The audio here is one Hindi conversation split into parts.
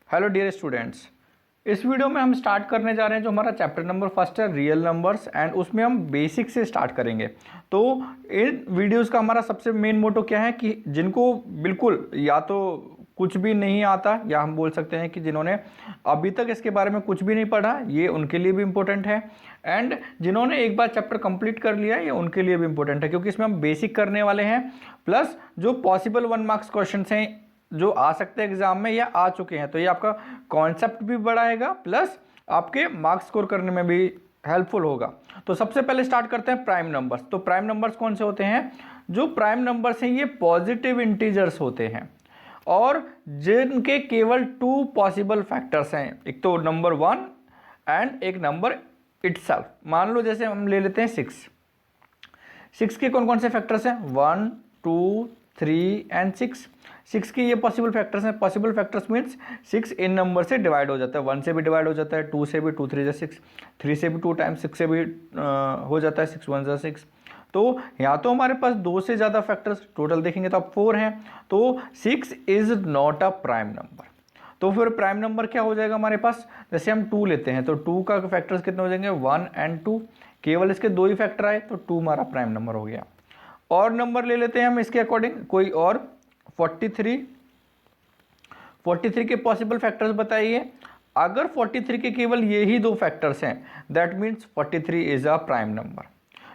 हेलो डियर स्टूडेंट्स, इस वीडियो में हम स्टार्ट करने जा रहे हैं जो हमारा चैप्टर नंबर फर्स्ट है रियल नंबर्स एंड उसमें हम बेसिक से स्टार्ट करेंगे। तो इन वीडियोस का हमारा सबसे मेन मोटो क्या है कि जिनको बिल्कुल या तो कुछ भी नहीं आता या हम बोल सकते हैं कि जिन्होंने अभी तक इसके बारे में कुछ भी नहीं पढ़ा ये उनके लिए भी इम्पोर्टेंट है, एंड जिन्होंने एक बार चैप्टर कंप्लीट कर लिया ये उनके लिए भी इम्पोर्टेंट है क्योंकि इसमें हम बेसिक करने वाले हैं प्लस जो पॉसिबल 1 मार्क्स क्वेश्चन हैं जो आ सकते हैं एग्जाम में या आ चुके हैं, तो ये आपका कॉन्सेप्ट भी बढ़ाएगा प्लस आपके मार्क्स स्कोर करने में भी हेल्पफुल होगा। तो सबसे पहले स्टार्ट करते हैं प्राइम नंबर्स। तो प्राइम नंबर्स कौन से होते हैं? जो प्राइम नंबर्स हैं ये पॉजिटिव इंटीजर्स होते हैं और जिनके केवल 2 पॉसिबल फैक्टर्स हैं, एक तो नंबर 1 एंड एक नंबर इटसेल्फ। मान लो जैसे हम ले लेते हैं 6 के कौन कौन से फैक्टर्स हैं? 1 2 3 एंड 6 के ये पॉसिबल फैक्टर्स हैं। पॉसिबल फैक्टर्स मीन्स 6 इन नंबर से डिवाइड हो जाता है, 1 से भी डिवाइड हो जाता है, 2 से भी, 2 3 जा 6, 3 से भी 2 टाइम्स, 6 से भी हो जाता है, 6 1 जा 6। तो यहाँ तो हमारे पास 2 से ज़्यादा फैक्टर्स टोटल देखेंगे तो अब 4 हैं, तो 6 is not a prime number. तो फिर प्राइम नंबर क्या हो जाएगा हमारे पास? जैसे हम 2 लेते हैं तो 2 का फैक्टर्स कितने हो जाएंगे? 1 एंड 2, केवल इसके 2 ही फैक्टर आए तो 2 हमारा प्राइम नंबर हो गया। और नंबर ले लेते हैं हम इसके अकॉर्डिंग कोई और 43 के पॉसिबल फैक्टर्स बताइए। अगर 43 के केवल ये ही 2 फैक्टर्स हैं that means 43 is a prime number.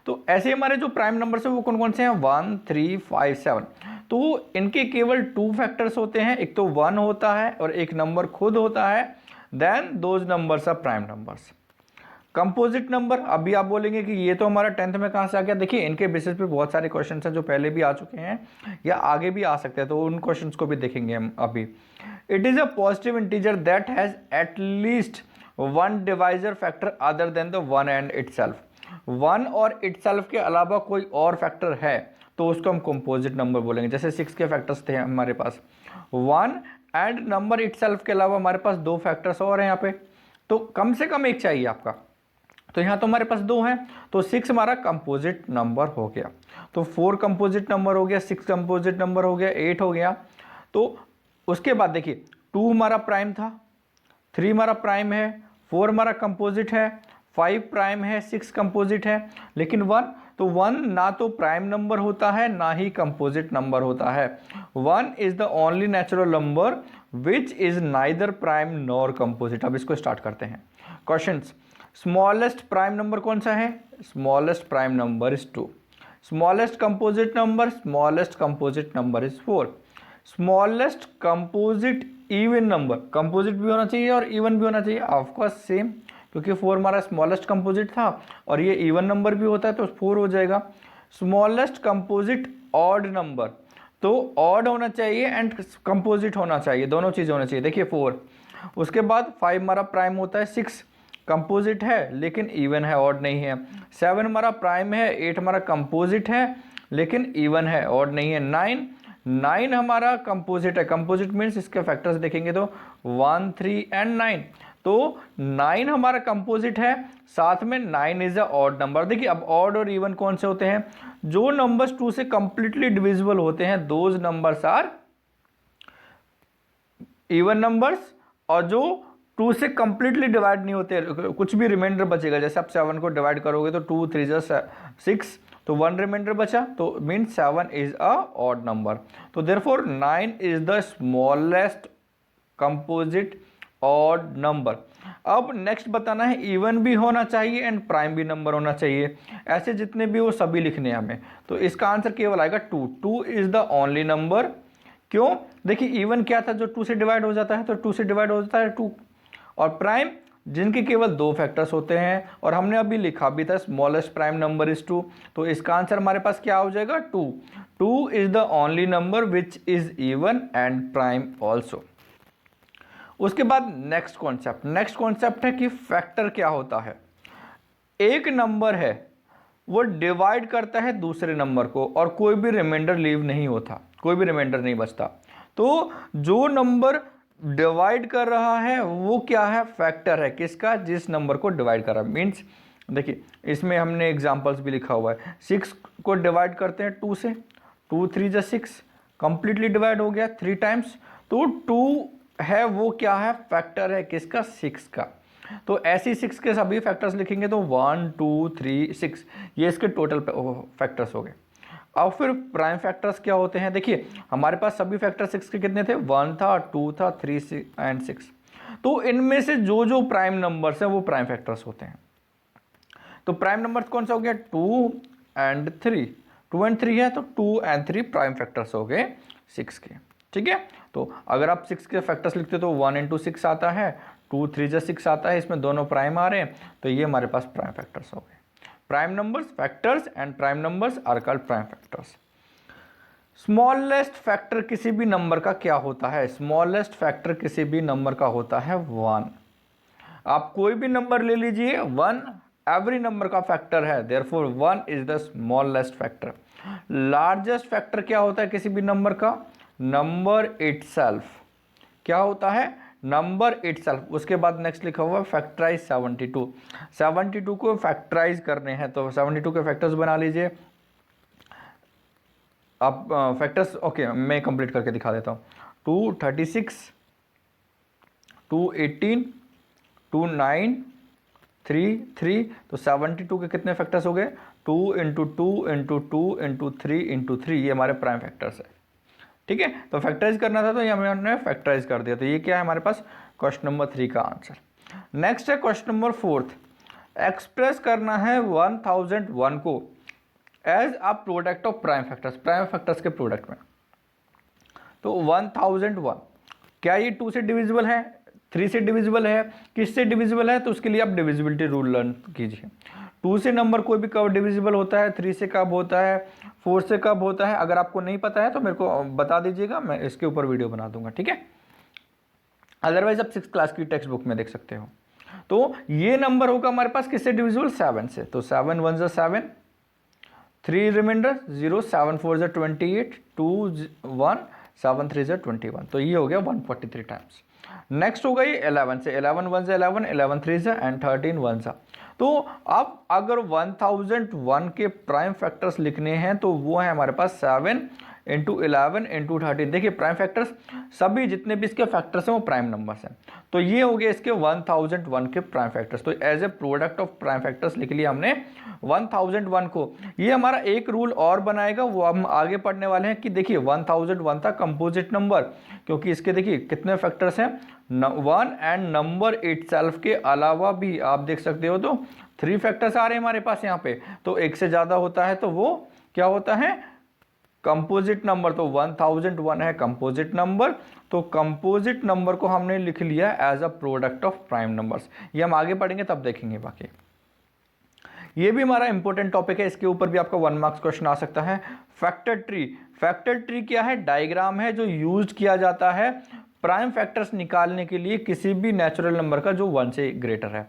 तो ऐसे हमारे जो प्राइम नंबर्स हैं वो कौन कौन से हैं? 1 3 5 7। तो इनके केवल 2 फैक्टर्स होते हैं, एक तो 1 होता है और एक नंबर खुद होता है, then those numbers are prime numbers. Composite number, अभी आप बोलेंगे कि ये तो हमारा 10th में कहाँ से आ गया? देखिए इनके बेसिस पे बहुत सारे क्वेश्चंस हैं जो पहले भी आ चुके हैं या आगे भी आ सकते हैं, तो उन क्वेश्चंस को भी देखेंगे हम अभी। It is a positive integer that has at least 1 divisor factor other than the 1 and itself. 1 और इटसेल्फ के अलावा कोई और फैक्टर है तो उसको हम कंपोजिट नंबर बोलेंगे। जैसे 6 के फैक्टर्स थे हमारे पास, 1 एंड नंबर इटसेल्फ के अलावा हमारे पास 2 फैक्टर्स और हैं यहाँ पे, तो कम से कम एक चाहिए आपका। तो यहाँ तो हमारे पास 2 हैं, तो 6 हमारा कंपोजिट नंबर हो गया। तो 4 कंपोजिट नंबर हो गया, 6 कंपोजिट नंबर हो गया, 8 हो गया। तो उसके बाद देखिए 2 हमारा प्राइम था, 3 हमारा प्राइम है, 4 हमारा कंपोजिट है, 5 प्राइम है, 6 कंपोजिट है, लेकिन 1, तो 1 ना तो प्राइम नंबर होता है ना ही कंपोजिट नंबर होता है। 1 is the only natural number which is neither prime nor composite. अब इसको स्टार्ट करते हैं क्वेश्चंस। स्मॉलेस्ट प्राइम नंबर कौन सा है? Smallest prime number is 2। Smallest composite number is 4। Smallest composite even number, composite भी होना चाहिए और इवन भी होना चाहिए, ऑफकोर्स सेम, क्योंकि 4 हमारा स्मॉलेस्ट कंपोजिट था और ये इवन नंबर भी होता है तो 4 हो जाएगा। स्मॉलेस्ट कंपोजिट ऑड नंबर, तो ऑड होना चाहिए एंड कंपोजिट होना चाहिए, दोनों चीज़ें होना चाहिए। देखिए 4, उसके बाद 5 हमारा प्राइम होता है, 6 कंपोजिट है लेकिन इवन है, ऑड नहीं है। 7 हमारा प्राइम है, 8 हमारा कंपोजिट है लेकिन इवन है, ऑड नहीं है। 9 हमारा कंपोजिट है, कंपोजिट मीन्स इसके फैक्टर्स देखेंगे तो 1 3 एंड 9, तो 9 हमारा कंपोजिट है, साथ में 9 इज अ ऑड नंबर। देखिए अब ऑड और इवन कौन से होते हैं? जो नंबर्स 2 से कंप्लीटली डिविजिबल होते हैं those numbers are even numbers, और जो 2 से कंप्लीटली डिवाइड नहीं होते, कुछ भी रिमाइंडर बचेगा, जैसे आप 7 को डिवाइड करोगे तो 2 3 जा 6, तो 1 रिमाइंडर बचा, तो means 7 is a odd number. तो therefore 9 is the smallest composite odd number. अब नेक्स्ट बताना है इवन भी होना चाहिए एंड प्राइम भी नंबर होना चाहिए, ऐसे जितने भी वो सभी लिखने हैं हमें। तो इसका आंसर केवल आएगा 2। 2 इज द ओनली नंबर। क्यों? देखिए इवन क्या था? जो 2 से डिवाइड हो जाता है, तो 2 से डिवाइड हो जाता है 2, और प्राइम जिनके केवल 2 फैक्टर्स होते हैं, और हमने अभी लिखा भी था स्मॉलेस्ट प्राइम नंबर इज 2, तो इसका आंसर हमारे पास क्या हो जाएगा? 2। 2 is the only number which is even and prime also. उसके बाद नेक्स्ट कॉन्सेप्ट है कि फैक्टर क्या होता है। एक नंबर है वो डिवाइड करता है दूसरे नंबर को और कोई भी रिमाइंडर लीव नहीं होता, कोई भी रिमाइंडर नहीं बचता, तो जो नंबर डिवाइड कर रहा है वो क्या है? फैक्टर है। किसका? जिस नंबर को डिवाइड कर रहा है। मीन्स देखिए इसमें हमने एग्जांपल्स भी लिखा हुआ है। 6 को डिवाइड करते हैं 2 से, 2 3 जा 6, कंप्लीटली डिवाइड हो गया 3 टाइम्स, तो 2 है वो क्या है, फैक्टर है किसका, 6 का। तो ऐसे 6 के सभी फैक्टर्स लिखेंगे तो 1 2 3 6 ये इसके टोटल फैक्टर्स हो गए। अब फिर प्राइम फैक्टर्स क्या होते हैं, देखिए हमारे पास सभी फैक्टर 6 के कितने थे, 1 था, 2 था, 3 एंड 6। तो इनमें से जो जो प्राइम नंबर्स हैं वो प्राइम फैक्टर्स होते हैं। तो प्राइम नंबर्स कौन सा हो गया, 2 एंड 3, 2 एंड 3 है तो 2 एंड 3 प्राइम फैक्टर्स हो गए 6 के। ठीक है, तो अगर आप 6 के फैक्टर्स लिखते हो तो 1 इंटू 6 आता है, 2 3 6 आता है, इसमें दोनों प्राइम आ रहे हैं, तो ये हमारे पास प्राइम फैक्टर्स हो गए। Prime numbers, factors and prime numbers are called prime factors. Smallest factor किसी भी नंबर का क्या होता है, स्मॉलेस्ट फैक्टर किसी भी नंबर का होता है 1। आप कोई भी नंबर ले लीजिए, 1 एवरी नंबर का फैक्टर है, therefore 1 is the smallest factor. Largest factor क्या होता है किसी भी नंबर का, नंबर इटसेल्फ। क्या होता है, नंबर इटसेल्फ। उसके बाद नेक्स्ट लिखा हुआ फैक्टराइज 72। 72 को फैक्टराइज करने हैं तो 72 के फैक्टर्स बना लीजिए आप। फैक्टर्स ओके मैं कंप्लीट करके दिखा देता हूँ। 236, 218, 29, 3 तो 72 के कितने फैक्टर्स हो गए, 2 इंटू 2 इंटू 2 इंटू 3 इंटू 3, ये हमारे प्राइम फैक्टर्स है। ठीक है, तो फैक्टराइज करना था तो ये हमने फैक्टराइज कर दिया, तो ये क्या है हमारे पास क्वेश्चन नंबर 3 का आंसर। नेक्स्ट है क्वेश्चन नंबर 4, एक्सप्रेस करना है 1001 को as a product of prime factors, prime factors के प्रोडक्ट में। तो 1001 क्या ये 2 से डिविजिबल है, 3 से डिविजिबल है, किससे डिविजिबल है, तो उसके लिए आप डिविजिबिलिटी रूल लर्न कीजिए। 2 से नंबर कोई भी कब डिविजिबल होता है, 3 से कब होता है, 4 से कब होता है, अगर आपको नहीं पता है तो मेरे को बता दीजिएगा, मैं इसके ऊपर वीडियो बना दूंगा। ठीक है, अदरवाइज आप 6th क्लास की टेक्स्ट बुक में देख सकते हो। तो ये नंबर होगा हमारे पास किससे डिविजिबल, 7 से। तो 7 1 ज़ा 7, 3 रिमाइंडर 0, 7 4 ज़ा 28, 2 1, 7 3 ज़ा 21, तो ये हो गया 143 टाइम्स। नेक्स्ट होगा ये 11 से, 11 1 ज़ा 11, 11 3 ज़ा एंड 13 1 ज़ा। तो अब अगर 1001 के प्राइम फैक्टर्स लिखने हैं तो वो है हमारे पास 7 इंटू 11 इंटू 13। देखिए प्राइम फैक्टर्स सभी जितने भी इसके फैक्टर्स हैं वो प्राइम नंबर्स हैं, तो ये हो गए इसके 1001 के प्राइम फैक्टर्स। तो as a product of prime factors लिख लिया हमने 1001 को। ये हमारा एक रूल और बनाएगा, वो हम आगे पढ़ने वाले हैं कि देखिए 1001 था कंपोजिट नंबर, क्योंकि इसके देखिए कितने फैक्टर्स हैं, 1 एंड नंबर इटसेल्फ के अलावा भी आप देख सकते हो तो 3 फैक्टर्स आ रहे हैं हमारे पास यहाँ पे। तो एक से ज़्यादा होता है तो वो क्या होता है, कंपोजिट नंबर। तो 1001 है कंपोजिट नंबर, तो कंपोजिट नंबर को हमने लिख लिया as a product of prime numbers. ये हम आगे पढ़ेंगे तब देखेंगे बाकी। ये भी हमारा इंपॉर्टेंट टॉपिक है, इसके ऊपर भी आपका 1 मार्क्स क्वेश्चन आ सकता है। फैक्टर ट्री, फैक्टर ट्री क्या है, डायग्राम है जो यूज किया जाता है प्राइम फैक्टर्स निकालने के लिए किसी भी नेचुरल नंबर का जो 1 से ग्रेटर है।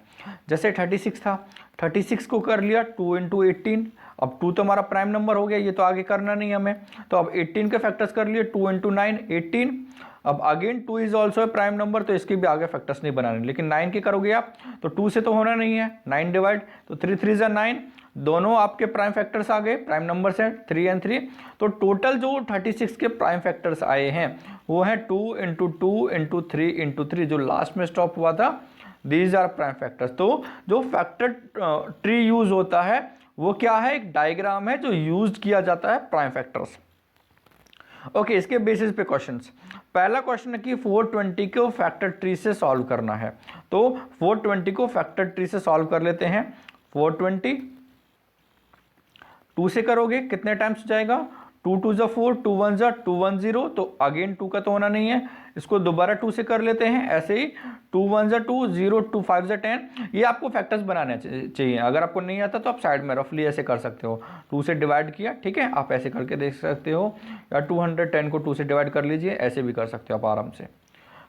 जैसे 36 था, 36 को कर लिया 2 इंटू 18, अब 2 तो हमारा प्राइम नंबर हो गया, ये तो आगे करना नहीं हमें, तो अब 18 के फैक्टर्स कर लिए 2 इंटू 9 18। अब again 2 is also a prime number, तो इसके भी आगे फैक्टर्स नहीं बनाने, लेकिन 9 के करोगे आप तो 2 से तो होना नहीं है, 9 डिवाइड, तो 3 3 ज़ा 9, दोनों आपके प्राइम फैक्टर्स आ गए, प्राइम नंबर्स हैं 3 एंड 3। तो टोटल जो 36 के प्राइम फैक्टर्स आए हैं वो हैं 2 इंटू 2 इंटू 3 इंटू 3, जो लास्ट में स्टॉप हुआ था, दीज आर प्राइम फैक्टर्स। तो जो फैक्टर ट्री यूज होता है वो क्या है, एक डायग्राम है जो यूज किया जाता है प्राइम फैक्टर्स। ओके, इसके बेसिस पे क्वेश्चंस। पहला क्वेश्चन है कि 420 को फैक्टर ट्री से सॉल्व करना है, तो 420 को फैक्टर ट्री से सॉल्व कर लेते हैं। 420 2 से करोगे कितने टाइम्स जाएगा, 2 2 ज़ा 4, 2 1 ज़ा 210, तो अगेन 2 का तो होना नहीं है, इसको दोबारा 2 से कर लेते हैं। ऐसे ही 2 1 ज़ा 2, 0 2 5 ज़ा 10, ये आपको फैक्टर्स बनाने चाहिए। अगर आपको नहीं आता तो आप साइड में रफली ऐसे कर सकते हो, 2 से डिवाइड किया, ठीक है, आप ऐसे करके देख सकते हो, या 210 को 2 से डिवाइड कर लीजिए, ऐसे भी कर सकते हो आप आराम से,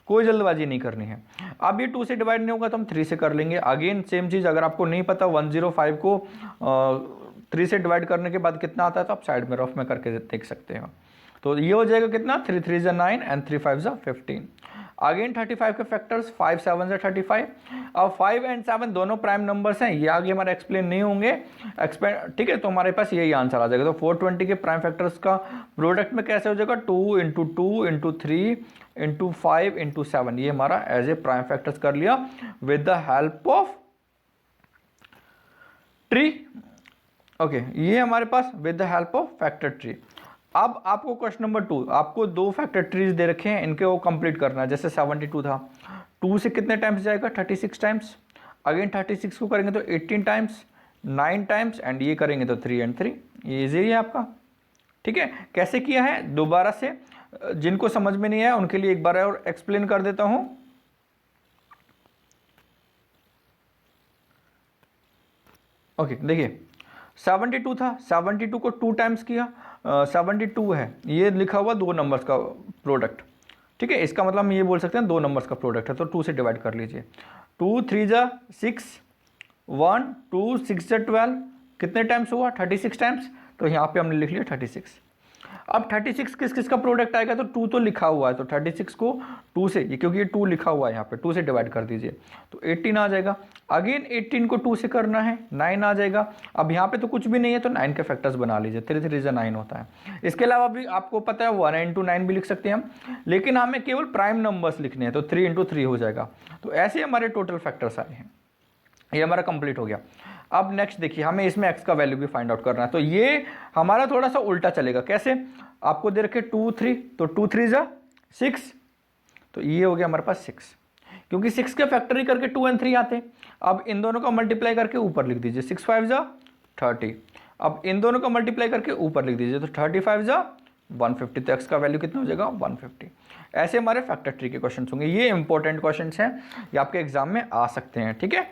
कोई जल्दबाजी नहीं करनी है। अब ये 2 से डिवाइड नहीं होगा तो हम 3 से कर लेंगे। अगेन सेम चीज़, अगर आपको नहीं पता 105 को 3 से डिवाइड करने के बाद कितना आता है तो आप साइड में रफ में करके देख सकते हो। तो ये हो जाएगा कितना, 3 3 ज़ा 9 एंड 3 5 ज़ा 15। अगेन 35 के फैक्टर्स 5 7 से 35। अब 5 एंड 7 दोनों प्राइम नंबर्स हैं, ये आगे हमारे एक्सप्लेन नहीं होंगे, ठीक है। तो हमारे पास यही आंसर आ जाएगा। तो 420 के प्राइम फैक्टर्स का प्रोडक्ट में कैसे हो जाएगा, 2 इंटू 2 इंटू 3 इंटू 5 इंटू 7, ये हमारा एज ए प्राइम फैक्टर्स कर लिया with the help of tree. Okay, ये हमारे पास with the help of factor tree. अब आपको क्वेश्चन नंबर 2, आपको 2 फैक्टर ट्रीज दे रखे हैं, इनके वो कंप्लीट करना है। जैसे 72 था, 2 से कितने टाइम्स जाएगा, 36 टाइम्स। अगेन 36 को करेंगे तो 18 टाइम्स, 9 टाइम्स, एंड ये करेंगे तो 3 एंड 3। ये इजी है आपका, ठीक है। कैसे किया है दोबारा से, जिनको समझ में नहीं आया उनके लिए एक बार और एक्सप्लेन कर देता हूं। ओके, देखिए 72 था, 72 को 2 टाइम्स किया, 72 है, ये लिखा हुआ 2 नंबर्स का प्रोडक्ट, ठीक है। इसका मतलब हम ये बोल सकते हैं 2 नंबर्स का प्रोडक्ट है, तो 2 से डिवाइड कर लीजिए। 2 3 जा 6, 1 2 6 जा 12, कितने टाइम्स हुआ, 36 टाइम्स। तो यहाँ पे हमने लिख लिया 36। अब 36 किस किस का प्रोडक्ट आएगा, तो 2 तो लिखा हुआ है, तो 36 को 2 से, क्योंकि ये 2 लिखा हुआ है यहाँ पे, 2 से डिवाइड कर दीजिए तो 18 आ जाएगा। अगेन 18 को 2 से करना है, 9 आ जाएगा। अब यहाँ पे तो कुछ भी नहीं है, तो 9 के फैक्टर्स बना लीजिए, 3 3 जा 9 होता है। इसके अलावा भी आपको पता है 1 इंटू 9 भी लिख सकते हैं हम, लेकिन हमें केवल प्राइम नंबर्स लिखने हैं, तो 3 इंटू 3 हो जाएगा। तो ऐसे हमारे टोटल फैक्टर्स आए हैं, ये हमारा कंप्लीट हो गया। अब नेक्स्ट देखिए, हमें इसमें x का वैल्यू भी फाइंड आउट करना है, तो ये हमारा थोड़ा सा उल्टा चलेगा। कैसे, आपको दे रखे 2 3, तो 2 3 जा 6, तो ये हो गया हमारे पास 6, क्योंकि 6 के फैक्टरी करके 2 एंड 3 आते हैं। अब इन दोनों का मल्टीप्लाई करके ऊपर लिख दीजिए, 6 5 जा 30। अब इन दोनों का मल्टीप्लाई करके ऊपर लिख दीजिए, तो 35 जा 150, तो x का वैल्यू कितना हो जाएगा, 150। ऐसे हमारे फैक्टर ट्री के क्वेश्चन होंगे, ये इंपॉर्टेंट क्वेश्चन हैं, ये आपके एग्जाम में आ सकते हैं, ठीक है।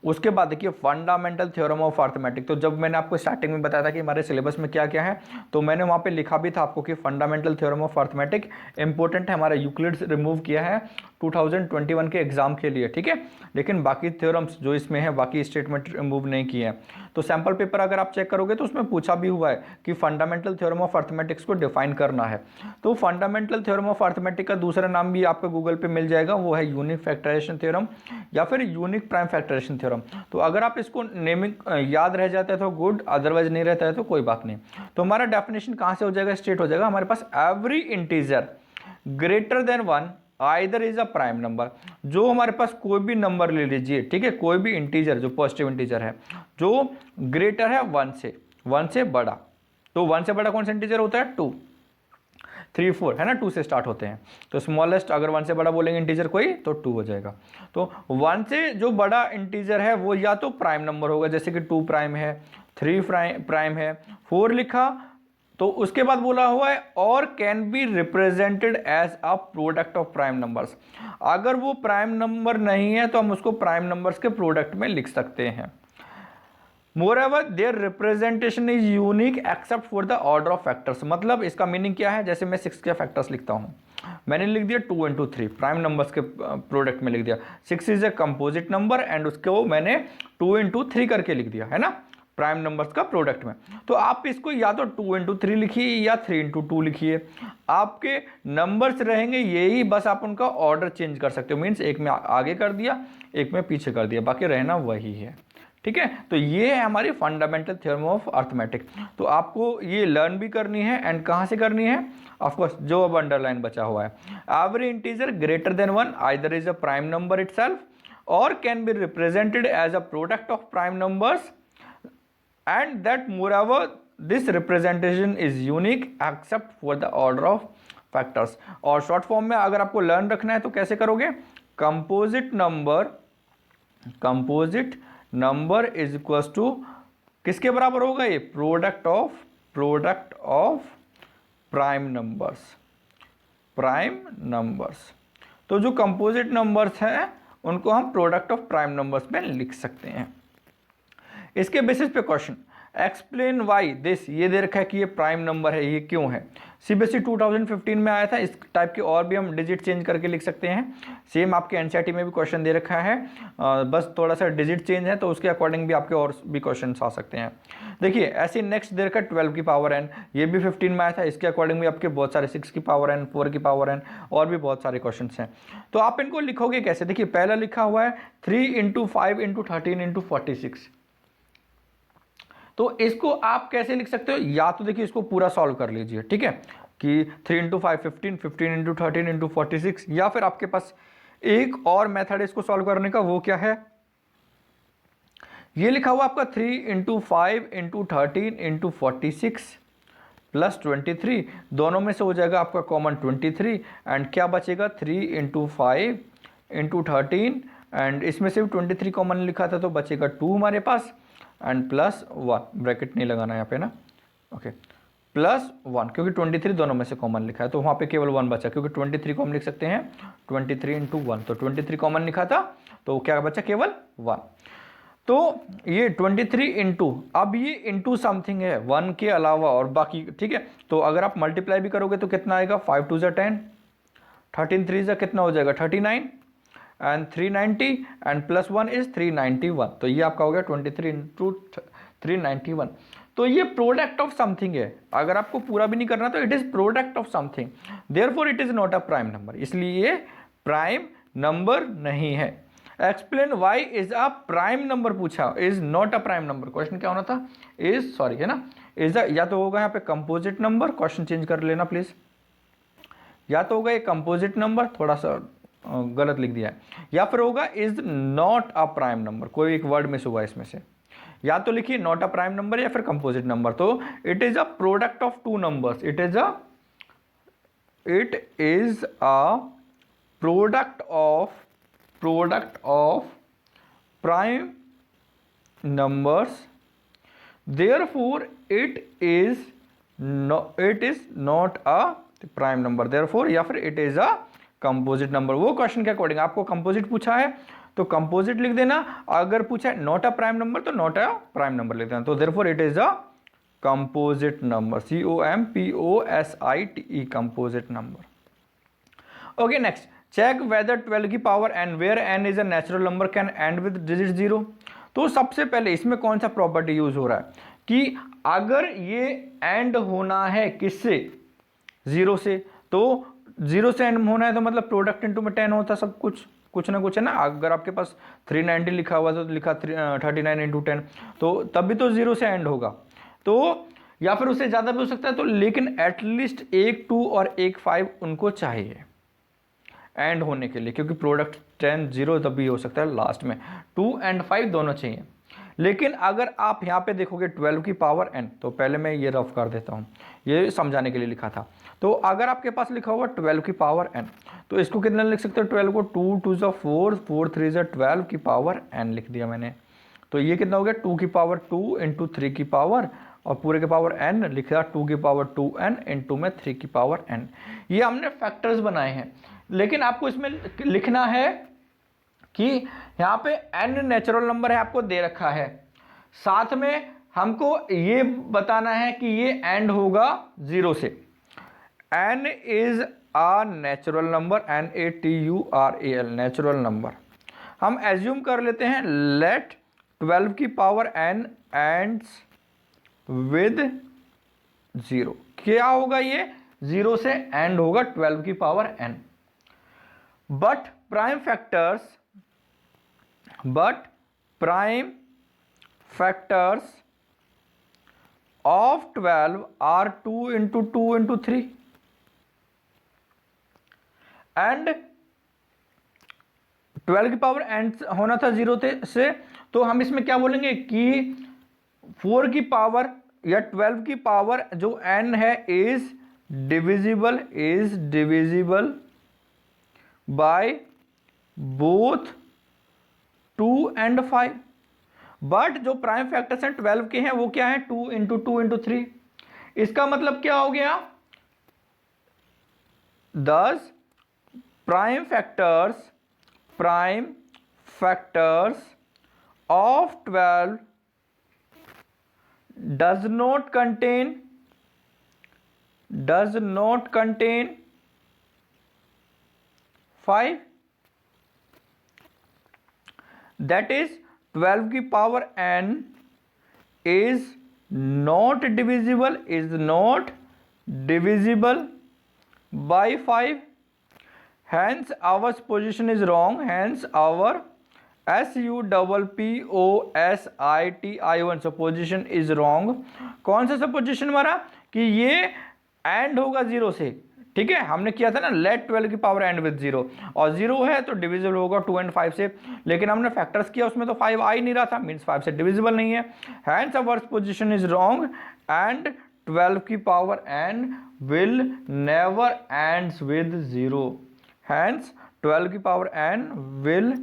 उसके बाद देखिए फंडामेंटल थ्योरम ऑफ अर्थमेटिक। तो जब मैंने आपको स्टार्टिंग में बताया था कि हमारे सिलेबस में क्या क्या है, तो मैंने वहाँ पे लिखा भी था आपको कि fundamental theorem of arithmetic important है, हमारा यूक्लिड्स रिमूव किया है 2021 के एग्जाम के लिए, ठीक है। लेकिन बाकी थ्योरम्स जो इसमें है, बाकी स्टेटमेंट रिमूव नहीं किए हैं। तो सैम्पल पेपर अगर आप चेक करोगे तो उसमें पूछा भी हुआ है कि फंडामेंटल थ्योरम ऑफ अर्थमेटिक्स को डिफाइन करना है। तो फंडामेंटल थ्योरम ऑफ अर्थमेटिक का दूसरा नाम भी आपको गूगल पे मिल जाएगा, वो है यूनिक फैक्टराइजेशन थ्योरम या फिर यूनिक प्राइम फैक्टराइजेशन थ्योरम। तो अगर आप इसको नेमिंग याद रह जाता है तो गुड, अदरवाइज नहीं रहता है तो कोई बात नहीं। तो हमारा डेफिनेशन कहाँ से हो जाएगा, स्टेट हो जाएगा हमारे पास, every integer greater than 1 either is a prime number. जो हमारे पास कोई भी नंबर ले लीजिए, ठीक है, कोई भी इंटीजर जो पॉजिटिव इंटीजर है जो ग्रेटर है 1 से बड़ा, तो 1 से बड़ा कौन सा इंटीजर होता है, 2 3 4 है ना, 2 से स्टार्ट होते हैं। तो स्मॉलेस्ट अगर 1 से बड़ा बोलेंगे इंटीजर कोई, तो 2 हो जाएगा। तो 1 से जो बड़ा इंटीजर है वो या तो प्राइम नंबर होगा, जैसे कि 2 प्राइम है, 3 प्राइम है, 4 लिखा, तो उसके बाद बोला हुआ है और can be represented as a product of prime numbers. अगर वो प्राइम नंबर नहीं है तो हम उसको प्राइम नंबर्स के प्रोडक्ट में लिख सकते हैं। Moreover their representation is unique except for the order of factors. मतलब इसका मीनिंग क्या है, जैसे मैं 6 के फैक्टर्स लिखता हूं, मैंने लिख दिया 2 इंटू 3 प्राइम नंबर्स के प्रोडक्ट में लिख दिया। 6 is a composite number and उसको मैंने 2 इंटू 3 करके लिख दिया, है ना, प्राइम नंबर्स का प्रोडक्ट में। तो आप इसको या तो 2 इंटू 3 लिखिए या 3 इंटू 2 लिखिए, आपके नंबर्स रहेंगे यही, बस आप उनका ऑर्डर चेंज कर सकते हो। मीन्स एक में आगे कर दिया, एक में पीछे कर दिया, बाकी रहना वही है, ठीक है। तो ये है हमारी फंडामेंटल थ्योरम ऑफ अर्थमेटिक। तो आपको ये लर्न भी करनी है, एंड कहाँ से करनी है, ऑफकोर्स जो अब अंडरलाइन बचा हुआ है, every integer greater than 1 either is a prime number itself और can be represented as a product of prime numbers and that moreover this representation is unique except for the order of factors। और शॉर्ट फॉर्म में अगर आपको लर्न रखना है तो कैसे करोगे, composite number is equal to किसके बराबर होगा, ये प्रोडक्ट ऑफ प्राइम नंबर्स। तो जो कंपोजिट नंबर्स हैं उनको हम प्रोडक्ट ऑफ प्राइम नंबर्स में लिख सकते हैं। इसके बेसिस पे क्वेश्चन, एक्सप्लेन वाई दिस, ये दे रखा है कि ये प्राइम नंबर है, ये क्यों है। सीबीएसई 2015 में आया था, इस टाइप के और भी हम डिजिट चेंज करके लिख सकते हैं। सेम आपके एनसीईआरटी में भी क्वेश्चन दे रखा है, बस थोड़ा सा डिजिट चेंज है, तो उसके अकॉर्डिंग भी आपके और भी क्वेश्चन आ सकते हैं। देखिए ऐसे नेक्स्ट दे रखा है 12 की पावर n, ये भी 15 में आया था, इसके अकॉर्डिंग भी आपके बहुत सारे 6 की पावर n, 4 की पावर n और भी बहुत सारे क्वेश्चन हैं। तो आप इनको लिखोगे कैसे, देखिए पहला लिखा हुआ है 3 × 5 × 13 × 46। तो इसको आप कैसे लिख सकते हो, या तो देखिए इसको पूरा सॉल्व कर लीजिए, ठीक है, कि 3 × 5 15, 15 × 13 × 46, या फिर आपके पास एक और मेथड है इसको सॉल्व करने का, वो क्या है, ये लिखा हुआ आपका 3 × 5 × 13 × 46 प्लस 23, दोनों में से हो जाएगा आपका कॉमन 23, एंड क्या बचेगा 3 × 5 × 13, एंड इसमें से भी 23 कॉमन लिखा था तो बचेगा 2 हमारे पास, एंड प्लस 1, ब्रैकेट नहीं लगाना यहाँ पे ना, ओके, प्लस 1, क्योंकि 23 दोनों में से कॉमन लिखा है तो वहाँ पे केवल 1 बचा, क्योंकि 23 को हम लिख सकते हैं 23 × 1, तो 23 कॉमन लिखा था तो क्या बचा, केवल 1। तो ये 23 इंटू, अब ये इंटू समथिंग है 1 के अलावा और बाकी, ठीक है, तो अगर आप मल्टीप्लाई भी करोगे तो कितना आएगा, 5 2 = 10, 13 3 कितना हो जाएगा 39, एंड 390, एंड प्लस 1 इज 391, तो ये आपका हो गया 23 × 391। तो ये प्रोडक्ट ऑफ समथिंग है, अगर आपको पूरा भी नहीं करना तो it is product of something, therefore it is not a prime number, इसलिए ये प्राइम नंबर नहीं है। Explain why is a prime number पूछा, is not a prime number, question क्या होना था, इज, सॉरी है ना, इज या तो होगा यहाँ पे कंपोजिट नंबर, क्वेश्चन चेंज कर लेना प्लीज, या तो होगा ये कंपोजिट नंबर, थोड़ा सा गलत लिख दिया है, या फिर होगा is not a prime number, कोई एक वर्ड मिस हुआ इसमें से, या तो लिखिए नॉट अ प्राइम नंबर या फिर कंपोजिट नंबर। तो it is a product of two numbers, it is a product of prime numbers, therefore it is not a prime number, therefore या फिर it is a composite number. वो क्वेश्चन के अकॉर्डिंग, आपको कंपोजिट पूछा है तो कंपोजिट लिख देना, अगर पूछा है नॉट अ प्राइम नंबर तो नॉट अ प्राइम नंबर लिख देना, तो therefore it is a composite number, COMPOSITE, composite number. Okay next, check whether 12 की power n where n is a natural number can end with digit 0। तो सबसे पहले इसमें कौन सा प्रॉपर्टी यूज हो रहा है कि अगर ये एंड होना है किससे, 0 से, तो 0 से एंड होना है तो मतलब प्रोडक्ट इनटू में 10 होता सब कुछ, कुछ ना कुछ है ना। अगर आपके पास 390 लिखा हुआ तो लिखा 39 × 10, तो तब भी तो 0 से एंड होगा, तो या फिर उससे ज़्यादा भी हो सकता है, तो लेकिन एटलीस्ट एक 2 और एक 5 उनको चाहिए एंड होने के लिए, क्योंकि प्रोडक्ट 10 0 तब भी हो सकता है लास्ट में, 2 और 5 दोनों चाहिए। लेकिन अगर आप यहाँ पे देखोगे 12 की पावर n, तो पहले मैं ये रफ कर देता हूँ, ये समझाने के लिए लिखा था। तो अगर आपके पास लिखा हुआ 12 की पावर n, तो इसको कितना लिख सकते हो, 12 को 2 2 = 4, 4 3 = 12 की पावर n लिख दिया मैंने। तो ये कितना हो गया 2 की पावर 2 × 3 की पावर, और पूरे के पावर n लिखा 2 की पावर 2n × में 3 की पावर n। ये हमने फैक्टर्स बनाए हैं, लेकिन आपको इसमें लिखना है कि यहाँ पे n नेचुरल नंबर है, आपको दे रखा है, साथ में हमको ये बताना है कि ये एंड होगा 0 से। n is a natural number, NATURAL, natural number. हम एज्यूम कर लेते हैं लेट 12 की पावर n एंड्स विद 0, क्या होगा, ये 0 से एंड होगा 12 की power n, but prime factors of 12 are 2 × 2 × 3, and 12 की पावर n होना था 0 से, तो हम इसमें क्या बोलेंगे कि 4 की पावर या 12 की पावर जो n है इज डिविजिबल बाय बोथ 2 और 5, बट जो प्राइम फैक्टर्स हैं 12 के हैं वो क्या है, 2 × 2 × 3। इसका मतलब क्या हो गया, दस prime factors of 12 does not contain 5, that is 12 की power n is not divisible by 5, hence our position is wrong, hence our SUPPOSITI1 supposition is wrong. कौन सा सपोजिशन हमारा कि ये एंड होगा जीरो से, ठीक है, हमने किया था ना लेट 12 की पावर एंड विद जीरो, और जीरो है तो डिविजिबल होगा 2 एंड 5 से, लेकिन हमने फैक्टर्स किया उसमें तो 5 आ ही नहीं रहा था, मीन्स 5 से डिविजिबल नहीं है, hence our position is wrong and 12 की power n will never ends with zero, hence 12 की power n will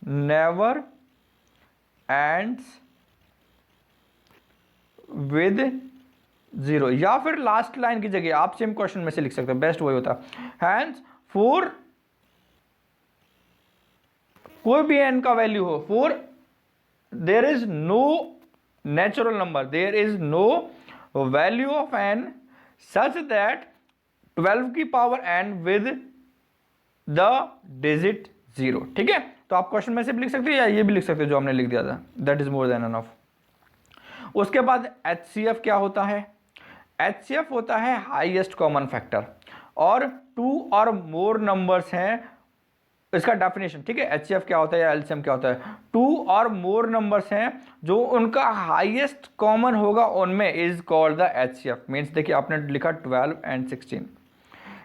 never ends with zero. या फिर लास्ट लाइन की जगह आप सेम क्वेश्चन में से लिख सकते हो, बेस्ट वही होता है, हैंस फॉर कोई भी n का वैल्यू हो, for there is no natural number, there is no value of n such that 12 की power n with the digit zero, ठीक है। तो आप क्वेश्चन में से भी लिख सकते हो या ये भी लिख सकते हो जो हमने लिख दिया था, that is more than enough. उसके बाद HCF क्या होता है? HCF होता है हाईएस्ट कॉमन फैक्टर, और 2 और मोर नंबर्स हैं इसका डेफिनेशन, ठीक है। HCF क्या होता है या LCM क्या होता है? 2 और मोर नंबर्स हैं जो उनका हाईएस्ट कॉमन होगा उनमें is called the HCF। Means देखिए आपने लिखा 12 एंड 16,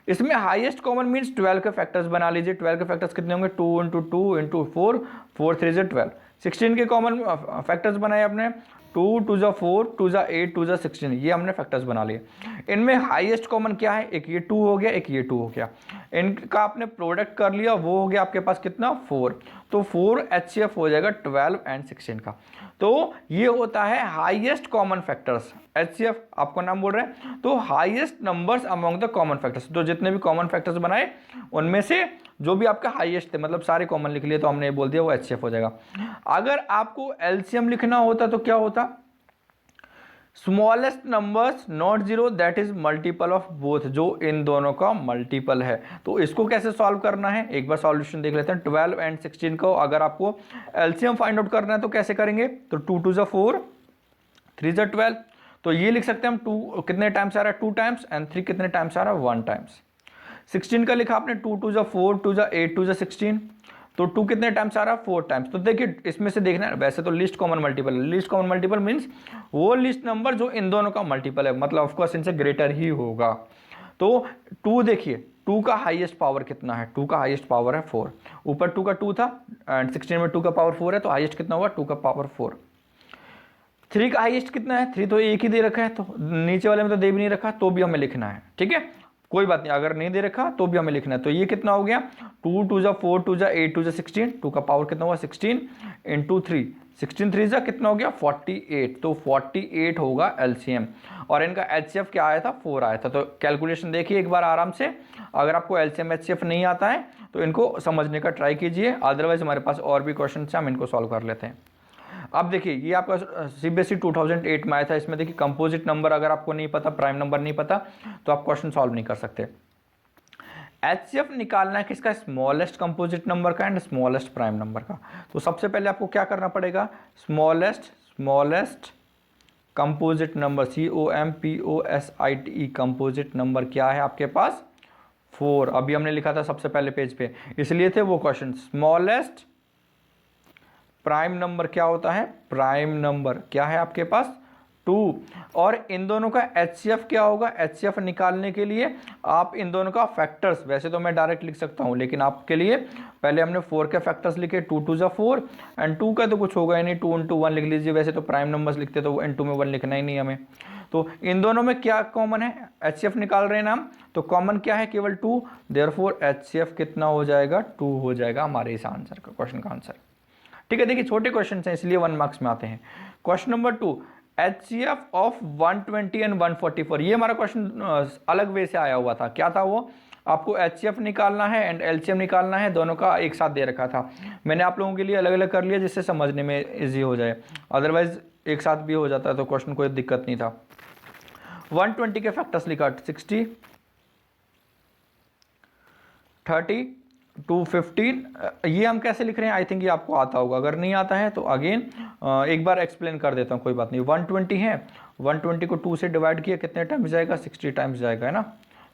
इसमें हाईएस्ट कॉमन मीन्स 12 के फैक्टर्स बना लीजिए। 12 के फैक्टर्स कितने होंगे? 2 इंटू 2 इंटू 4, 4 3 से 12। 16 के कॉमन फैक्टर्स बनाए आपने, 2 2 जा 4, 2 जा 8, 2 जा 16, ये हमने फैक्टर्स बना लिए। इनमें हाईएस्ट कॉमन क्या है? एक ये 2 हो गया, एक ये 2 हो गया, इनका आपने प्रोडक्ट कर लिया, वो हो गया आपके पास कितना? 4। तो 4 HCF हो जाएगा 12 एंड 16 का। तो ये होता है हाईएस्ट कॉमन फैक्टर्स, HCF आपको नाम बोल रहे हैं। तो highest numbers among the common factors, तो जितने भी कॉमन फैक्टर्स बनाए उनमें से जो भी आपका हाईएस्ट थे, मतलब सारे कॉमन लिख लिए तो हमने ये बोल दिया वो HCF हो जाएगा। अगर आपको LCM लिखना होता तो क्या होता? Smallest numbers not zero that is multiple of both, जो इन दोनों का मल्टीपल है। तो इसको कैसे सॉल्व करना है एक बार सॉल्यूशन देख लेते हैं। 12 एंड 16 को अगर आपको LCM फाइंड आउट करना है तो कैसे करेंगे? तो 2 2 जा 4, 3 जा 12, तो ये लिख सकते हैं हम 2 कितने टाइम्स आ रहा है? 2 टाइम्स, एंड 3 कितने टाइम्स आ रहा है? 1 टाइम्स। 16 का लिखा आपने 2 2 जा 4, 2 जा 8, 2 जा 16, तो 2 कितने टाइम्स आ रहा है? 4 टाइम्स। तो देखिए इसमें से देखना है, वैसे तो लीस्ट कॉमन मल्टीपल है, लीस्ट कॉमन मल्टीपल मीन्स वो लीस्ट नंबर जो इन दोनों का मल्टीपल है, मतलब ऑफकोर्स इनसे ग्रेटर ही होगा। तो 2 देखिए 2 का हाईएस्ट पावर कितना है? 2 का हाईएस्ट पावर है 4, ऊपर 2 का 2 था एंड 16 में 2 का पावर 4 है, तो हाईएस्ट कितना होगा? 2 का पावर 4। 3 का हाईएस्ट कितना है? 3 तो एक ही दे रखा है, तो नीचे वाले में तो दे भी नहीं रखा, तो भी हमें लिखना है, ठीक है, कोई बात नहीं, अगर नहीं दे रखा तो भी हमें लिखना है। तो ये कितना हो गया? 2 2 जा 4, 2 जा 8, 2 जा 16, 2 का पावर कितना हुआ? 16 इंटू 3, 16 3 जा कितना हो गया? 48, तो 48 होगा LCM। और इनका HCF क्या आया था? 4 आया था। तो कैलकुलेशन देखिए एक बार आराम से, अगर आपको LCM HCF नहीं आता है तो इनको समझने का ट्राई कीजिए, अदरवाइज हमारे पास और भी क्वेश्चन है, हम इनको सॉल्व कर लेते हैं। अब देखिए ये आपका CBSE 2008 में आया था, इसमें देखिए कंपोजिट नंबर अगर आपको नहीं पता, प्राइम नंबर नहीं पता, तो आप क्वेश्चन सॉल्व नहीं कर सकते। HCF निकालना है किसका? स्मॉलेस्ट कंपोजिट नंबर का एंड स्मॉलेस्ट प्राइम नंबर का। तो सबसे पहले आपको क्या करना पड़ेगा? Smallest composite number, COMPOSITE composite number क्या है आपके पास? 4। अभी हमने लिखा था सबसे पहले पेज पे, इसलिए थे वो क्वेश्चन। स्मॉलेस्ट प्राइम नंबर क्या होता है? प्राइम नंबर क्या है आपके पास? 2। और इन दोनों का HCF क्या होगा? HCF निकालने के लिए आप इन दोनों का फैक्टर्स, वैसे तो मैं डायरेक्ट लिख सकता हूं, लेकिन आपके लिए पहले हमने 4 के फैक्टर्स लिखे, 2 2 जा 4 एंड 2 का तो कुछ होगा ही नहीं, 2 इंटू 1 लिख लीजिए, वैसे तो प्राइम नंबर्स लिखते तो इंटू में 1 लिखना ही नहीं हमें। तो इन दोनों में क्या कॉमन है? HCF निकाल रहे हैं ना हम, तो कॉमन क्या है? केवल 2, देयरफॉर HCF कितना हो जाएगा? 2 हो जाएगा हमारे इस आंसर का, क्वेश्चन का आंसर, ठीक है। देखिए छोटे क्वेश्चन हैं इसलिए 1 मार्क्स में आते हैं। Question number 2, HCF of 120 and 144, ये हमारा क्वेश्चन अलग वे से आया हुआ था। क्या था वो? आपको HCF निकालना है एंड LCM निकालना है, दोनों का एक साथ दे रखा था। मैंने आप लोगों के लिए अलग अलग कर लिया जिससे समझने में इजी हो जाए, अदरवाइज एक साथ भी हो जाता है तो क्वेश्चन कोई दिक्कत नहीं था। 120 के फैक्टर्स लिखा 60, 30, 215। ये हम कैसे लिख रहे हैं, आई थिंक ये आपको आता होगा, अगर नहीं आता है तो अगेन एक बार एक्सप्लेन कर देता हूँ, कोई बात नहीं। 120 है, 120 को 2 से डिवाइड किया, कितने टाइम्स जाएगा, 60 टाइम्स जाएगा, है ना।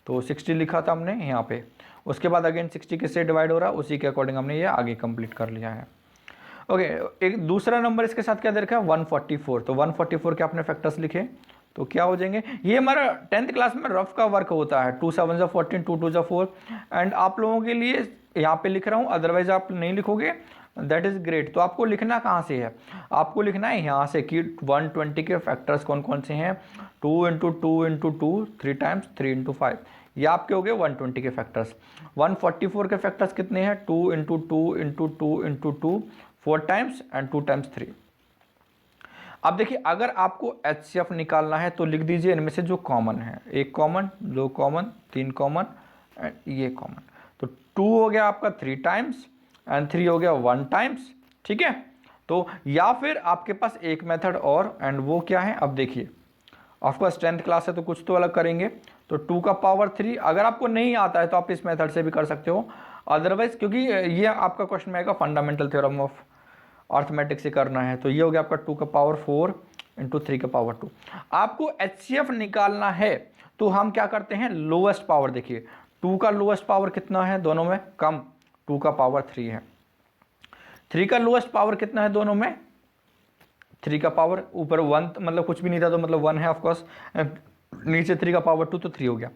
तो 60 लिखा था हमने यहाँ पे, उसके बाद अगेन 60 किससे डिवाइड हो रहा है, उसी के अकॉर्डिंग हमने ये आगे कंप्लीट कर लिया है। ओके, एक दूसरा नंबर इसके साथ क्या दे रखा है, 144। तो 144 के आपने फैक्टर्स लिखे तो क्या हो जाएंगे, ये हमारा 10th क्लास में रफ का वर्क होता है। 2 7 जा 14, 2 2 जा 4, एंड आप लोगों के लिए यहाँ पे लिख रहा हूँ, अदरवाइज आप नहीं लिखोगे, दैट इज़ ग्रेट। तो आपको लिखना कहाँ से है, आपको लिखना है यहाँ से कि 120 के फैक्टर्स कौन कौन से हैं, 2 इंटू 2 इंटू 2, 3 टाइम्स 3 इंटू 5, ये आपके हो गए 120 के फैक्टर्स। 144 के फैक्टर्स कितने हैं, 2 into 2 into 2 into 2, 4 times and 2 times 3। अब देखिए, अगर आपको HCF निकालना है तो लिख दीजिए इनमें से जो कॉमन है, 1 कॉमन, 2 कॉमन, 3 कॉमन एंड ये कॉमन। तो 2 हो गया आपका 3 टाइम्स एंड 3 हो गया 1 टाइम्स, ठीक है। तो या फिर आपके पास एक मेथड और, एंड वो क्या है, अब देखिए ऑफकोर्स 10th क्लास है तो कुछ तो अलग करेंगे। तो 2 का पावर 3, अगर आपको नहीं आता है तो आप इस मेथड से भी कर सकते हो, अदरवाइज क्योंकि ये आपका क्वेश्चन में आएगा फंडामेंटल थ्योरम ऑफ अर्थमेटिक से करना है, तो ये हो गया आपका 2 का पावर 4 इंटू 3 का पावर 2। आपको HCF निकालना है तो हम क्या करते हैं, लोएस्ट पावर, देखिए 2 का लोएस्ट पावर कितना है दोनों में, कम, 2 का पावर 3 है। 3 का लोएस्ट पावर कितना है दोनों में, 3 का पावर ऊपर 1 मतलब कुछ भी नहीं था तो मतलब 1 है ऑफकोर्स, नीचे 3 का पावर 2 तो 3 हो गया।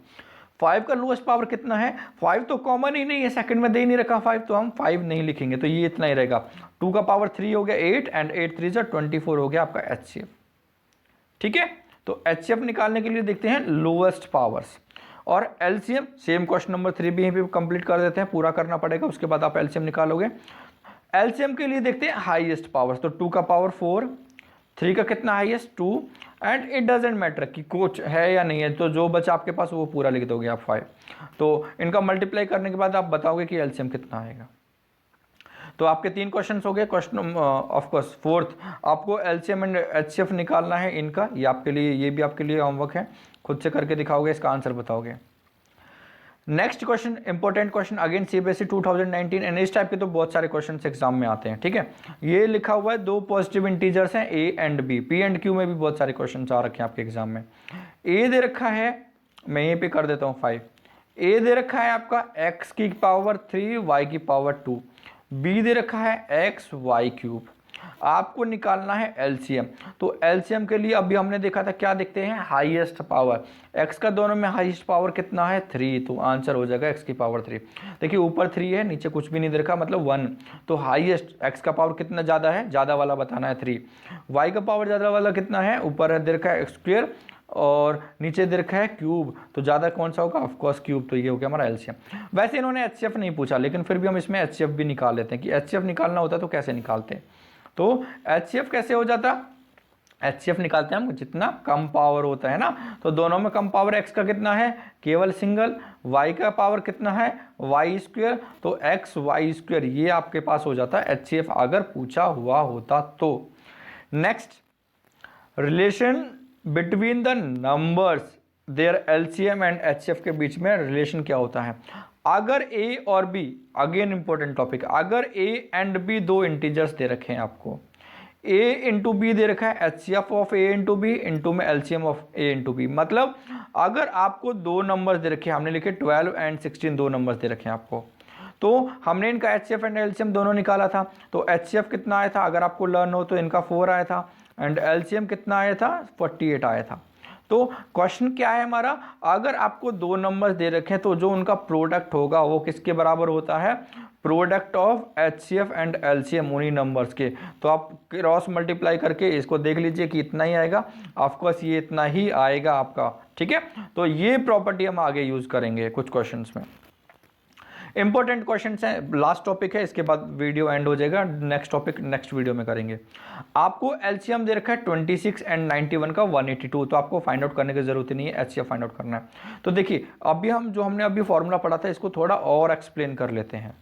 5 का लोएस्ट पावर कितना है, 5 तो कॉमन ही नहीं है, सेकंड में दे ही नहीं रखा 5, तो हम 5 नहीं लिखेंगे, तो ये इतना ही रहेगा। 2 का पावर 3 हो गया 8 एंड 8 3 जा 24 हो गया आपका HCF, ठीक है। तो HCF निकालने के लिए देखते हैं लोएस्ट पावर्स और LCM, सेम क्वेश्चन नंबर 3 भी यहीं पे कंप्लीट कर देते हैं, पूरा करना पड़ेगा, उसके बाद आप LCM निकालोगे। LCM के लिए देखते हैं हाईएस्ट पावर्स, तो 2 का पावर 4, 3 का कितना highest 2, and it doesn't matter कि कुछ है या नहीं है, तो जो बचा आपके पास वो पूरा लिख दोगे आप 5। तो इनका मल्टीप्लाई करने के बाद आप बताओगे कि एलसीएम कितना आएगा। तो आपके 3 क्वेश्चन हो गए। क्वेश्चन ऑफ कोर्स फोर्थ, आपको एलसीएम एंड एचसीएफ निकालना है इनका, ये आपके लिए, ये भी आपके लिए होमवर्क है, खुद से करके दिखाओगे, इसका आंसर बताओगे। Next question, important question, again CBSE 2019, and इस टाइप के तो बहुत सारे क्वेश्चन एग्जाम में आते हैं, ठीक है। ये लिखा हुआ है 2 पॉजिटिव इंटीजर्स हैं a and b, p and q में भी बहुत सारे क्वेश्चन आ रखे हैं आपके एग्जाम में। ए दे रखा है, मैं यहीं पे कर देता हूँ 5, ए दे रखा है आपका x की पावर 3 y की पावर 2, बी दे रखा है x y क्यूब। आपको निकालना है एलसीएम। तो एलसीएम के लिए अभी हमने देखा था, क्या देखते हैं, हाईएस्ट पावर। x का दोनों में हाईएस्ट पावर कितना है 3, तो आंसर हो जाएगा x की पावर 3। देखिए ऊपर 3 है, नीचे कुछ भी नहीं दे रखा, मतलब 1, तो हाईएस्ट x का पावर कितना ज़्यादा है, ज़्यादा वाला बताना है 3। y का पावर ज़्यादा वाला कितना है, ऊपर है दे रखा है स्क्वायर और नीचे दे रखा है क्यूब, तो ज़्यादा कौन सा होगा, ऑफकोर्स क्यूब। तो ये हो गया हमारा एलसीएम। वैसे इन्होंने एचसीएफ नहीं पूछा, लेकिन फिर भी हम इसमें एचसीएफ भी निकाल लेते हैं कि एचसीएफ निकालना होता तो कैसे निकालते हैं। तो एचसीएफ कैसे हो जाता, एचसीएफ निकालते हैं हम जितना कम पावर होता है ना, तो दोनों में कम पावर x का कितना है, केवल सिंगल, y का पावर कितना है y स्क्वायर, तो x y स्क्वायर, ये आपके पास हो जाता है एचसीएफ अगर पूछा हुआ होता तो। Next, relation between the numbers their LCM and HCF के बीच में रिलेशन क्या होता है। अगर a और b, अगेन इंपॉर्टेंट टॉपिक, अगर a एंड b दो इंटीजर्स दे रखे हैं आपको, a इंटू बी दे रखा है, HCF of a into B into में LCM of a into B, मतलब अगर आपको दो नंबर्स दे रखे हैं, हमने लिखे 12 एंड 16, दो नंबर्स दे रखे हैं आपको, तो हमने इनका एचसीएफ एंड एलसीएम दोनों निकाला था। तो एचसीएफ कितना आया था, अगर आपको लर्न हो तो इनका 4 आया था, एंड एलसीएम कितना आया था 48 आया था। तो क्वेश्चन क्या है हमारा, अगर आपको दो नंबर्स दे रखे हैं तो जो उनका प्रोडक्ट होगा वो किसके बराबर होता है, product of HCF and LCM उन्हीं नंबर्स के। तो आप क्रॉस मल्टीप्लाई करके इसको देख लीजिए कि इतना ही आएगा, ऑफकोर्स ये इतना ही आएगा आपका, ठीक है। तो ये प्रॉपर्टी हम आगे यूज करेंगे कुछ क्वेश्चंस में। इंपॉर्टेंट क्वेश्चंस हैं, लास्ट टॉपिक है, इसके बाद वीडियो एंड हो जाएगा, नेक्स्ट टॉपिक नेक्स्ट वीडियो में करेंगे। आपको एलसीएम दे रखा है 26 एंड 91 का 182, तो आपको फाइंड आउट करने की जरूरत नहीं है, एचसीएफ फाइंड आउट करना है। तो देखिए अभी हम जो हमने अभी फॉर्मूला पढ़ा था इसको थोड़ा और एक्सप्लेन कर लेते हैं,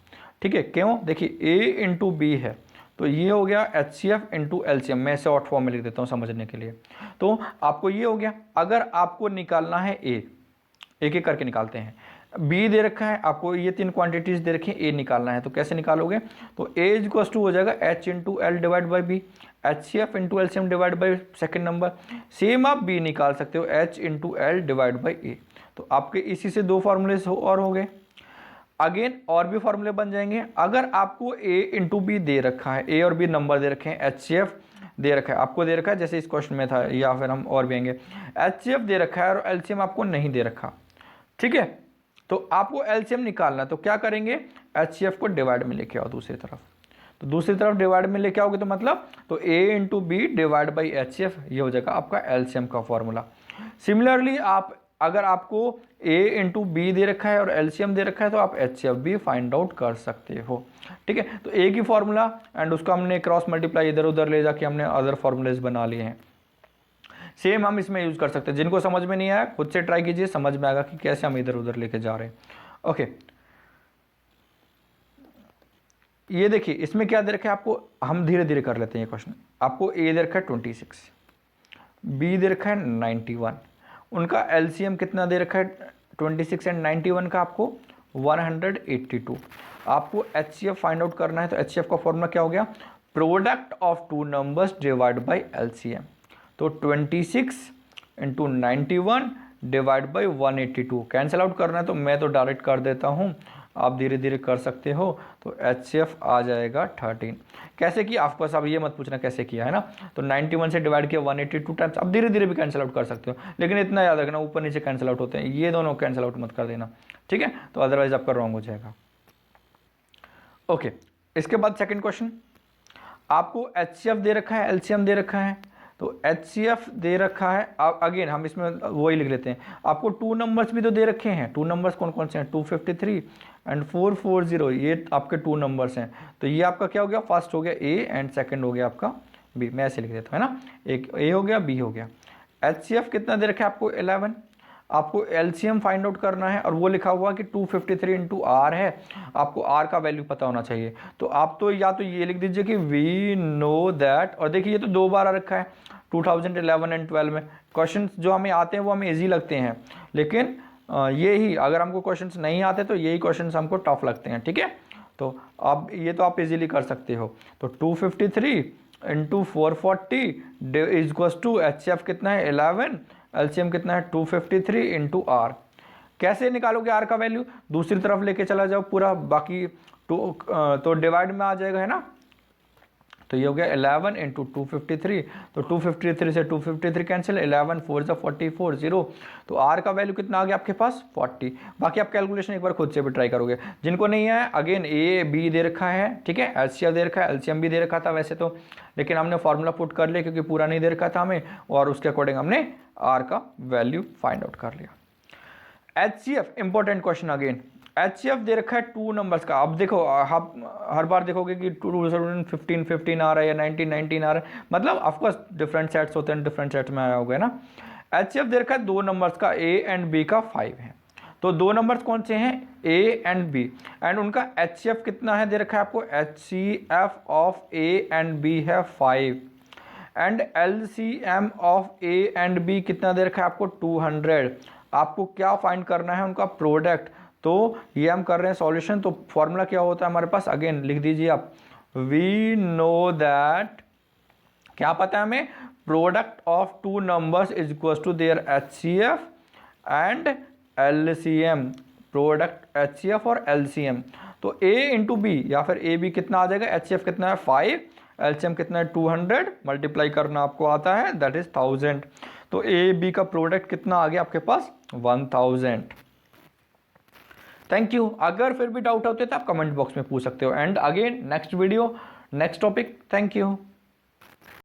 ठीक है। क्यों, देखिए a इंटू बी है, तो ये हो गया HCF इंटू LCM, मैं इसे शॉर्ट फॉर्म में लिख देता हूँ समझने के लिए। तो आपको ये हो गया। अगर आपको निकालना है A, एक एक करके निकालते हैं। B दे रखा है आपको, ये 3 क्वांटिटीज दे रखी है, A निकालना है, तो कैसे निकालोगे? तो A इक्वल्स टू हो जाएगा H into l divide by b, HCF into LCM divide by second number. Same आप B निकाल सकते हो, H into l divide by A। तो आपके इसी से 2 फॉर्मूले और हो गए। अगेन और भी फॉर्मूले बन जाएंगे। अगर आपको A इंटू बी दे रखा है, A और B नंबर दे रखे हैं, HCF दे रखा है, आपको दे रखा है जैसे इस क्वेश्चन में था, या फिर हम और भी आएंगे, HCF दे रखा है और LCM आपको नहीं दे रखा, ठीक है? तो आपको LCM निकालना है, तो क्या करेंगे? HCF को डिवाइड में लेके आओ दूसरी तरफ। तो दूसरी तरफ डिवाइड में लेके आओगे तो मतलब, तो A into b divide by HCF, ये हो जाएगा आपका LCM का फॉर्मूला। सिमिलरली आप, अगर आपको A इंटू बी दे रखा है और LCM दे रखा है, तो आप HCF भी फाइंड आउट कर सकते हो, ठीक है? तो एक ही फॉर्मूला एंड उसका हमने क्रॉस मल्टीप्लाई इधर उधर ले जाके हमने अदर फॉर्मूलेज बना लिए हैं। सेम हम इसमें यूज कर सकते हैं। जिनको समझ में नहीं आया खुद से ट्राई कीजिए, समझ में आएगा कि कैसे हम इधर उधर लेके जा रहे हैं। ओके, ये देखिए इसमें क्या दे रखा है आपको, हम धीरे धीरे कर लेते हैं ये क्वेश्चन। आपको A दे रखा है 26, B दे रखा है 91, उनका LCM कितना दे रखा है 26 एंड 91 का आपको 182। आपको HCF फाइंड आउट करना है, तो HCF का फॉर्मूला क्या हो गया? Product of two numbers divide by LCM। तो 26 into 91 divide by 182, cancel out करना है तो मैं तो डायरेक्ट कर देता हूँ, आप धीरे धीरे कर सकते हो। तो HCF आ जाएगा 13। कैसे किया आपको, अब ये मत पूछना कैसे किया है ना। तो 91 से डिवाइड किया 182 टाइम्स, अब धीरे धीरे भी कैंसिल आउट कर सकते हो, लेकिन इतना याद रखना ऊपर नीचे कैंसिल आउट होते हैं, ये दोनों कैंसिल आउट मत कर देना, ठीक है? तो अदरवाइज आपका रॉन्ग हो जाएगा। ओके, इसके बाद सेकेंड क्वेश्चन, आपको HCF दे रखा है, LCM दे रखा है। तो HCF दे रखा है, अगेन हम इसमें वही लिख लेते हैं। आपको 2 नंबर्स भी तो दे रखे हैं। 2 नंबर्स कौन कौन से हैं? 253 एंड 440, ये आपके 2 नंबर्स हैं। तो ये आपका क्या हो गया? फर्स्ट हो गया A एंड सेकंड हो गया आपका B। मैं ऐसे लिख देता हूँ, है ना, एक A हो गया, B हो गया। HCF कितना दे रखा है आपको? 11। आपको LCM फाइंड आउट करना है और वो लिखा हुआ कि 253 इंटू R है, आपको R का वैल्यू पता होना चाहिए। तो आप तो या तो ये लिख दीजिए कि वी नो दैट, और देखिए ये तो 2 बार आ रखा है 2011 एंड 12 में। क्वेश्चंस जो हमें आते हैं वो हमें इजी लगते हैं, लेकिन ये ही अगर हमको क्वेश्चंस नहीं आते तो यही क्वेश्चंस हमको टफ लगते हैं, ठीक है? तो अब ये तो आप इजीली कर सकते हो। तो 253 इंटू 440 इक्वल्स टू HCF कितना है? 11, LCM कितना है? 253 इंटू R। कैसे निकालोगे R का वैल्यू? दूसरी तरफ लेके चला जाओ पूरा, बाकी तो डिवाइड में आ जाएगा, है ना। तो ये हो गया 11 इंटू 253, तो 253 से 253 कैंसिल, 11 4 जा 44 0। तो R का वैल्यू कितना आ गया आपके पास? 40। बाकी आप कैलकुलेशन एक बार खुद से भी ट्राई करोगे। जिनको नहीं है, अगेन A B दे रखा है, ठीक है, HCF दे रखा है, LCM भी दे रखा था वैसे तो, लेकिन हमने फॉर्मूला पुट कर लिया क्योंकि पूरा नहीं दे रखा था हमें, और उसके अकॉर्डिंग हमने R का वैल्यू फाइंड आउट कर लिया। HCF important question again. HCF दे रखा है 2 नंबर्स का। अब देखो आप हर बार देखोगे कि 2015 15 आ रहा है या 19 19 आ रहा है, मतलब ऑफकोर्स डिफरेंट सेट्स होते हैं, डिफरेंट सेट्स में आया होगा ना। HCF दे रखा है 2 नंबर्स का, A एंड B का 5 है। तो 2 नंबर्स कौन से हैं? A एंड B, एंड उनका HCF कितना है दे रखा है आपको? HCF of A and B है 5, and LCM of A and B कितना दे रखा है आपको? 200। आपको क्या फाइंड करना है? उनका प्रोडक्ट। तो ये हम कर रहे हैं सॉल्यूशन। तो फॉर्मूला क्या होता है हमारे पास? अगेन लिख दीजिए आप, वी नो दैट, क्या पता है हमें? Product of 2 numbers is equal to their HCF and LCM। Product HCF और LCM। तो A इंटू B या फिर A B कितना आ जाएगा? HCF कितना है? 5, LCM कितना है? 200, मल्टीप्लाई करना आपको आता है, दैट इज 1000। तो A B का प्रोडक्ट कितना आ गया आपके पास? 1000। Thank you. अगर फिर भी डाउट होते तो आप कमेंट बॉक्स में पूछ सकते हो। And again next video, next topic. Thank you.